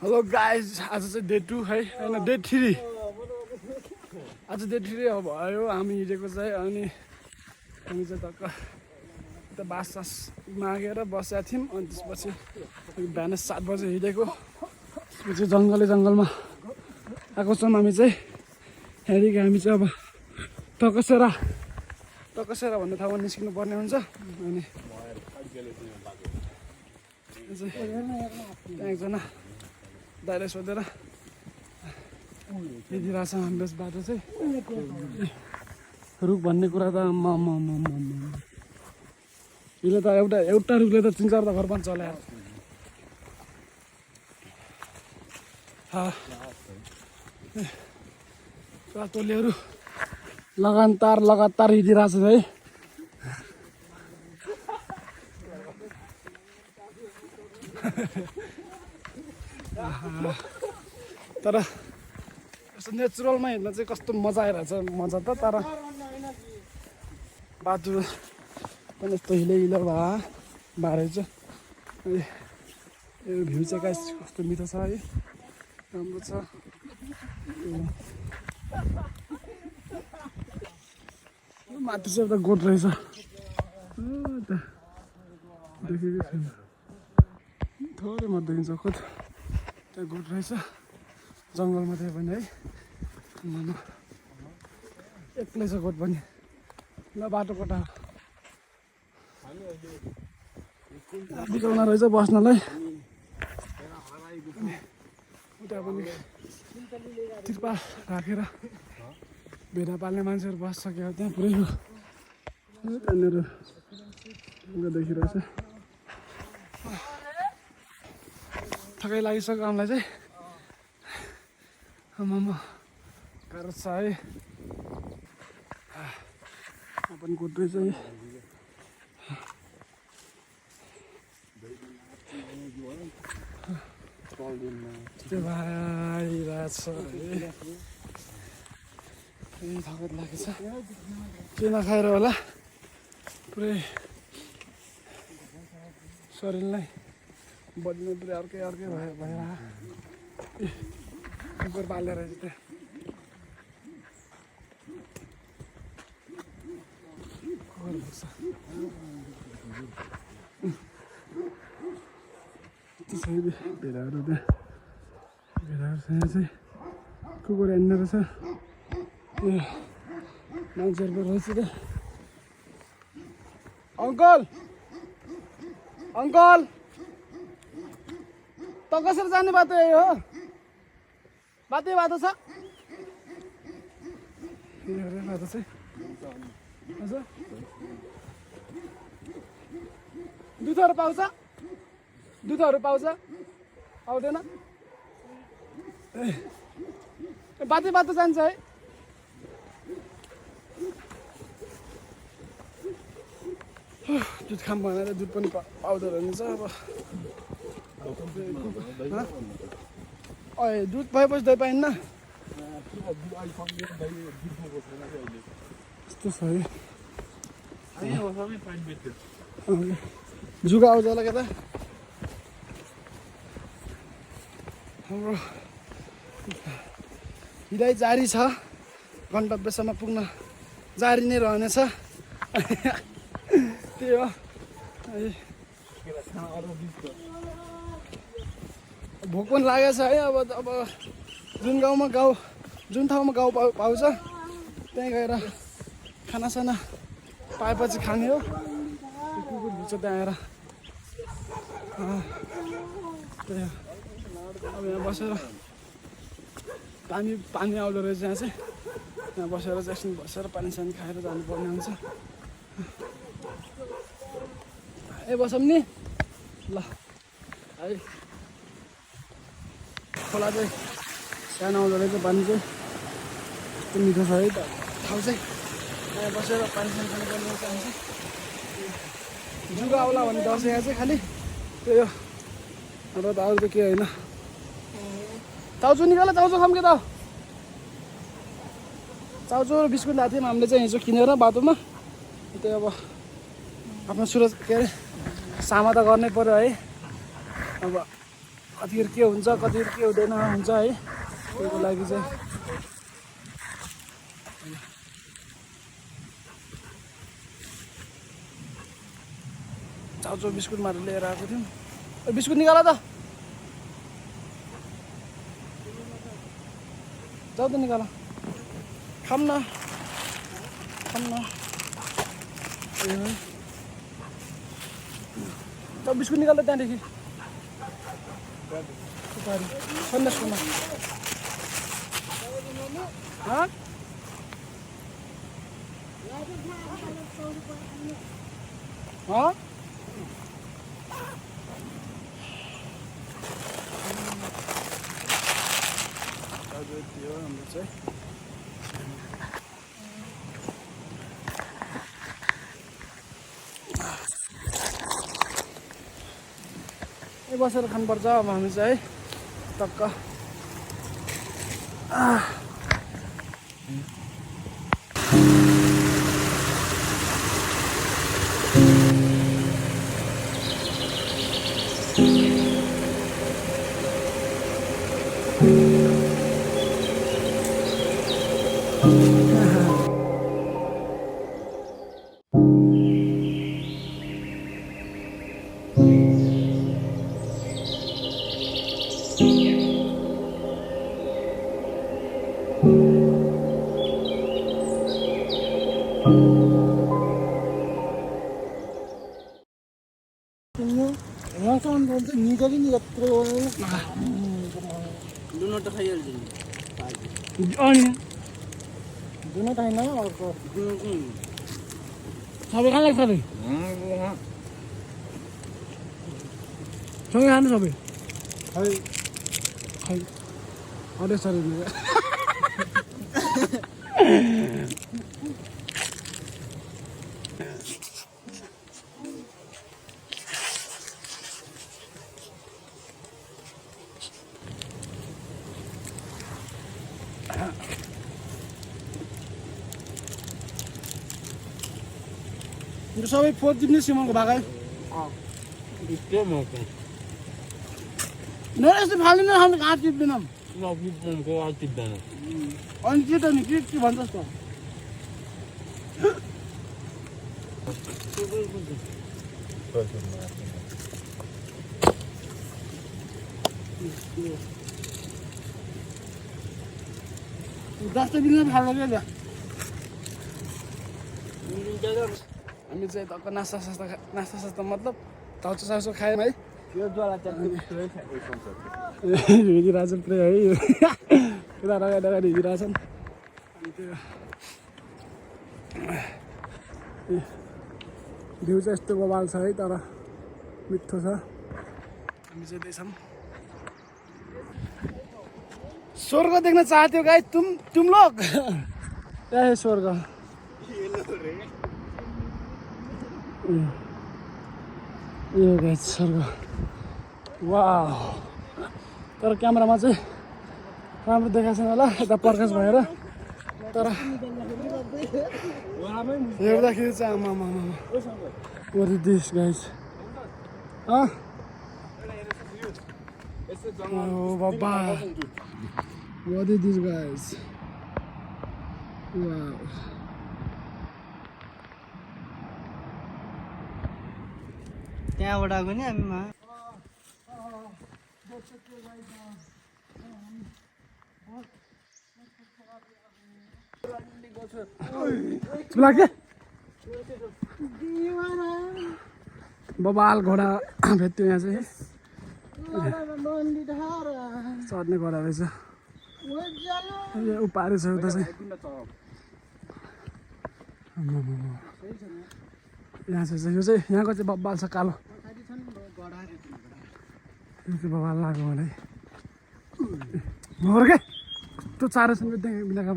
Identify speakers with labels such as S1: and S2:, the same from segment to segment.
S1: Hello guys, आज चाहिँ day 2 है होइन डे 3। आज डे 3 हो भयो हामी हिँडेको चाहिँ। अनि हामी चाहिँ टक्क यता बास मागेर बसेका थियौँ। अनि त्यसपछि बिहान 7 बजे हिँडेको। त्यसपछि जङ्गलमा आएको छौँ हामी चाहिँ। त्यहाँदेखि हामी चाहिँ अब तकसेरा भन्ने ठाउँमा निस्किनु पर्ने हुन्छ। अनि त्यहाँ एकजना दाइले सोधेर यतिरहेछ हाम्रो बाटो चाहिँ। रुख भन्ने कुरा त यसले त एउटा रुखले त 3-4 त घर पनि चलायो। टोलीहरू लगातार हिँडिरहेछ है। तर यस्तो नेचुरलमा हिँड्न चाहिँ कस्तो मजा आइरहेछ। मजा त तर बाटो पनि यस्तो हिलो भएर चाहिँ यो भ्यू चाहिँ गाइस कस्तो मिठो छ है, राम्रो छ। माथि चाहिँ एउटा गोठ रहेछ, देखेको छैन, थोरै मात्र देखिन्छ। खोज त्यहाँ गोठ रहेछ जङ्गलमा थियो भने है। एक्लै छ गोठ पनि। ल बाटो कटा बिगाउन रहेछ बस्नलाई। उता पनि तिरपाल राखेर भेडा पाल्ने मान्छेहरू बस्छ क्या त्यहाँ पुरै हो। त्यहाँनिर देखिरहेछ। थकाइ लागिसक्यो हामीलाई चाहिँ। गाह्रो छ है। पनि कुद्दै चाहिँ त्यो भइरहेछ है। थकाइ लागेको छ, के नखाएर होला पुरै शरीरलाई बडिने पुरै अर्कै भएर कुकुर पालेर चाहिँ त्यहाँ भेडाहरू चाहिँ कुकुर हिँड्ने रहेछ। मान्छेहरूको रहेछ त। अङ्कल त कसरी जाने बाटो यही हो? बाटो छ बाटो चाहिँ हजुर दुधहरू पाउँछ आउँदैन? बाटो जान्छ है। दुध खाम भनेर दुध पनि पाउँदो रहेछ। अब दुध भएपछि दही पाइन्न। यस्तो छ है। जुगा आउँछ होला क्या त। हाम्रो हिँडाइ जारी छ, गन्तव्यसम्म पुग्न जारी नै रहनेछ। त्यही हो। भोक पनि लागेको छ है। अब जुन ठाउँमा गाउँ पाउँछ त्यहीँ गएर खानासाना पाएपछि खाने हो। कुकुर भुक्छ त्यहाँ आएर। त्यही हो। अब यहाँ बसेर पानी आउँदो रहेछ यहाँ चाहिँ। यहाँ बसेर चाहिँ एकछिन बसेर पानी खाएर जानुपर्ने हुन्छ। बसौँ नि ल है। खोला चाहिँ सानो आउँदो रहेछ, पानी चाहिँ यस्तो मिठो छ है त ठाउँ चाहिँ। यहाँ बसेर पानी खानुपर्ने हुन्छ। जुगा आउला भन्ने दसैँ यहाँ चाहिँ खालि त्यही हो। र त अरू त के होइन। चाउचो निकाल, चाउचो खाऊँ के त? चाउचो र बिस्कुट ल्याएको थियौँ हामीले चाहिँ हिजो किनेर बाटोमा। त्यही अब आफ्नो सुरक्षा के अरे सामा त गर्नै पर्यो है। अब कतिखेर के हुन्छ कतिखेर के हुँदैन हुन्छ है त्यसको लागि चाहिँ चाउचाउ बिस्कुट मात्र लिएर आएको थियौँ बिस्कुट निकाल त जाऊ त निकाल खाम न बिस्कुट निकाल त्यहाँदेखि सन्देशकोमा हाम्रो चाहिँ बसेर खानुपर्छ अब हामी चाहिँ टक्क दुनो छैन अर्को सबै खान लाग्छ नि सँगै खानु सबै खै खै अरे सरी यो सबै फोर जिम्ने सिमलको भागै यस्तो फाल्दैन खानु कहाँ टिप्दैनौँ अनि के त नि के भन्छस् त डस्टबिनमा फाल्नु क्या हामी चाहिँ टक्क नास्ता मतलब चाउचाउ साउचाउ खायौँ है हिँडिरहेछन् पुरै है पुरा अगाडि हिँडिरहेछन् अनि त्यो भ्यू चाहिँ यस्तो बवाल छ है तर मिठो छ हामी चाहिँ त्यहीछौँ स्वर्ग देख्न चाहथ्यो गाई तुम लोग ए स्वर्ग यो गाइस स्वर्ग वाह तर क्यामेरामा चाहिँ राम्रो देखाएको छैन होला यता प्रकाश भएर तर हेर्दाखेरि चाहिँ आमा what is this guys oh baba what is this guys wow
S2: त्यहाँबाट आएको नि हामीमा
S1: बबाल घोडा भेट्यो यहाँ चाहिँ चढ्ने घोडा रहेछ उपारि छ उता चाहिँ यहाँ चाहिँ यो चाहिँ यहाँको चाहिँ बब्बाल छ कालो यो चाहिँ बब्बाल लाग्यो मलाई हो क्या त्यो 400 मिलाएको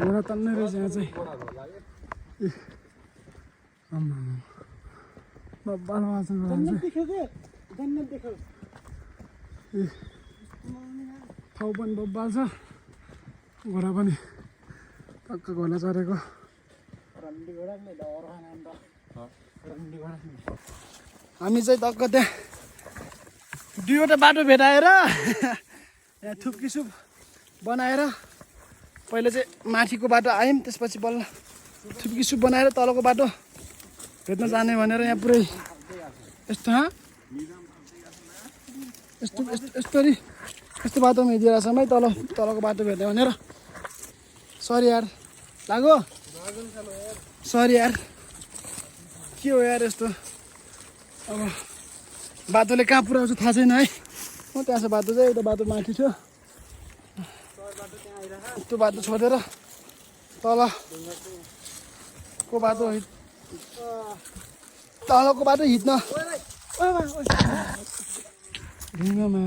S1: घोडा तन्नै रहेछ यहाँ चाहिँ बब्बालमा छ ठाउँ पनि बब्बाल छ घोडा पनि टक्क घोडा चढेको हामी चाहिँ टक्क त्यहाँ दुईवटा बाटो भेटाएर यहाँ थुप्कीसुप बनाएर पहिला चाहिँ माथिको बाटो आयौँ, त्यसपछि बल्ल थुप्कीसुप बनाएर तलको बाटो भेट्न जाने भनेर यहाँ पुरै यस्तो यस्तो बाटोमा हिँडिरहेको छौँ है। तलको बाटो भेट्यो भनेर सरी यार लाग्यो, सरी यार के हो यार यस्तो। अब बाटोले कहाँ पुऱ्याउँछ थाहा छैन है। त्यहाँ छ बाटो चाहिँ, एउटा बाटो माथि थियो, त्यो बाटो छोडेर तलको बाटो हिँड्न ढुङ्गामा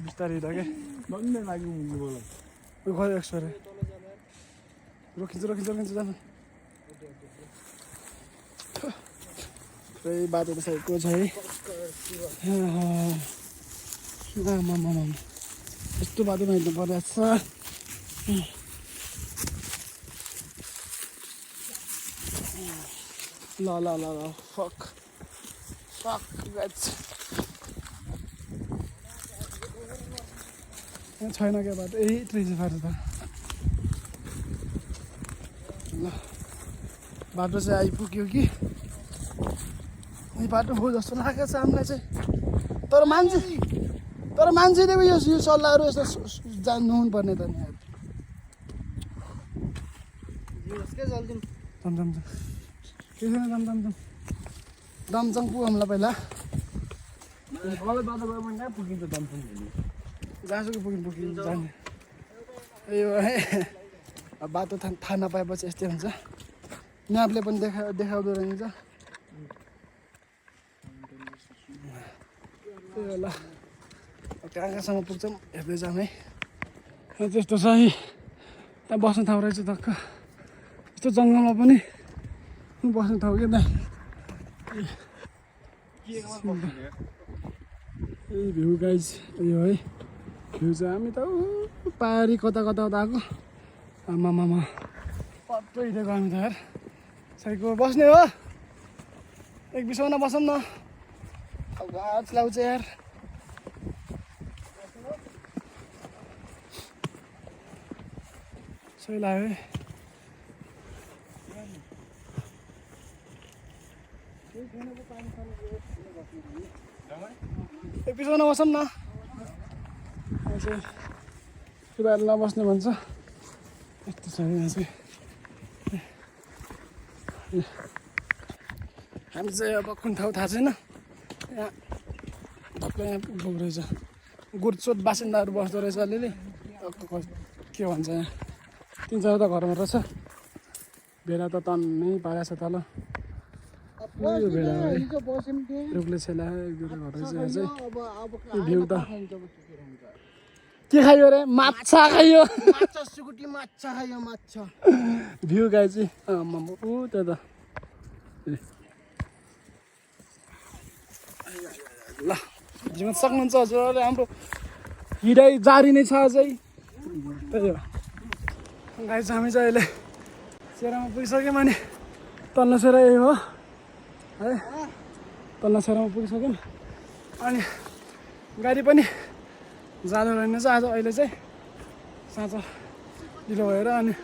S1: बिस्तारै हिँड क्या गयो एक्सरे रोकिन्छ जानु पुरै बाटो त साइडको छ है। यस्तो बाटोमा हिँड्नु परिरहेको छ। ल फक गाइस छैन क्या बाटो, यही रहेछ बाटो त। ल बाटो चाहिँ आइपुग्यो कि यही बाटो हो जस्तो लागेको छ हामीलाई चाहिँ। तर मान्छेले यो सल्लाहहरू यस्तो जान्नु पर्ने त नि। के छैन दमचङ पुगौँ हामीलाई पहिला। जहाँसुकै पुगिन्छ जाने यो है। अब बाटो थाहा नपाएपछि यस्तै हुन्छ, म्यापले पनि देखाउँदो रहेछ। त्यही होला कहाँसम्म पुग्छौँ हेर्दै जाऊँ है। त्यस्तो छ है, त्यहाँ बस्ने ठाउँ रहेछ टक्क यस्तो जङ्गलमा पनि बस्ने ठाउँ के दाइ। यही भ्यू गाइज यो है, भ्यू चाहिँ हामी त पारी कता आएको। आमामा पत्तो हिँडेको हामी त यार। साइको बस्ने हो, एक बिसौना बसौँ न। अब घाँच लाउँछ यार। सही लाग्यो है। एक बिसौना बसौँ न। बाहिर नबस्ने भन्छ, यस्तो छ यहाँ चाहिँ। हामी चाहिँ अब कुन ठाउँ थाहा छैन। यहाँ टक्कै यहाँ पुग्नु रहेछ, गुरचोट बासिन्दाहरू बस्दो रहेछ अलिअलि। के भन्छ यहाँ 3-4 घरमा रहेछ। भेडा त तन्नै पारेको छ तल। यो भेडा है रुखले छेला एक दुईवटा घर रहेछ यहाँ चाहिँ। यो भ्यू त के खायो रे? माछा खायो, सुकुटी माछा खायो, माछा भ्यू गाई चाहिँ। ऊ त्यो त ल जिउन सक्नुहुन्छ हजुरहरूले। हाम्रो हिँडाइ जारी नै छ अझै। त्यही हो गाई चाहिँ हामी चाहिँ अहिले सेरामा पुगिसक्यौँ। अनि तल्लो सेरा यही हो है, तल्लो सेरामा पुगिसक्यौँ। अनि गाडी पनि जाँदो रहेनछ आज अहिले चाहिँ, साँचो ढिलो भएर। अनि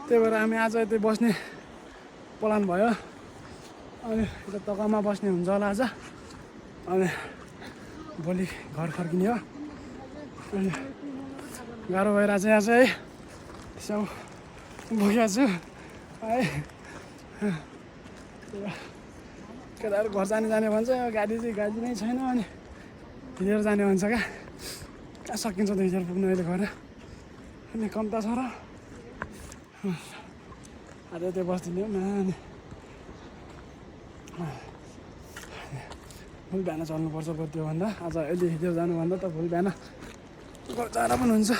S1: त्यही भएर हामी आज यतै बस्ने प्लान भयो। अनि यता तकामा बस्ने हुन्छ होला आज। अनि भोलि घर फर्किने हो। अनि गाह्रो भइरहेको छ यहाँ चाहिँ है, त्यसो भोगेको छु है। केटाहरू घर जाने भन्छ, गाडी नै छैन। अनि हिँडेर जाने भन्छ क्या, कहाँ सकिन्छ त हिँडेर पुग्नु अहिले घर। अनि कम्ता छ र आज त्यो बस्दिने हो। अनि भोलि बिहान चल्नुपर्छ त्योभन्दा। आज अहिले हिँडेर जानुभन्दा त भोलि बिहान जाँदा पनि हुन्छ।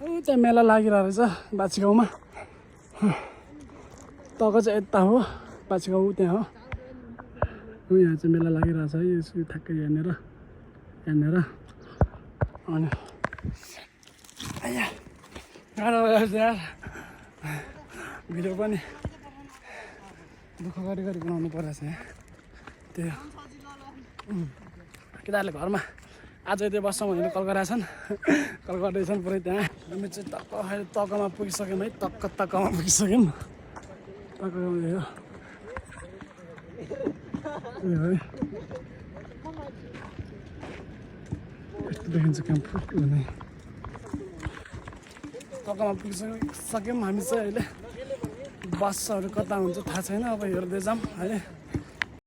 S1: त्यहाँ मेला लागिरहेको रहेछ बाछी गाउँमा। तक चाहिँ यता हो, बाछी गाउँ त्यहाँ हो। यहाँ चाहिँ मेला लागिरहेको छ है, यसो ठ्याक्कै यहाँनिर। अनि गाह्रो भइरहेको छ यार। भिडियो पनि दुःख गरी गरी बनाउनु परेको छ यहाँ त्यो केटाहरूले घरमा आज त्यो बस्छौँ भनेर कल गराएछन् कल गर्दैछन् पुरै त्यहाँ हामी चाहिँ टक्क अहिले तकमा पुगिसक्यौँ है तक्कमा पुगिसक्यौँ टक्क यो है यस्तो देखिन्छ क्याम्प भने तकमा पुगिसक्यौँ हामी चाहिँ अहिले बसहरू कता हुन्छ थाहा छैन अब हेर्दै जाऊँ है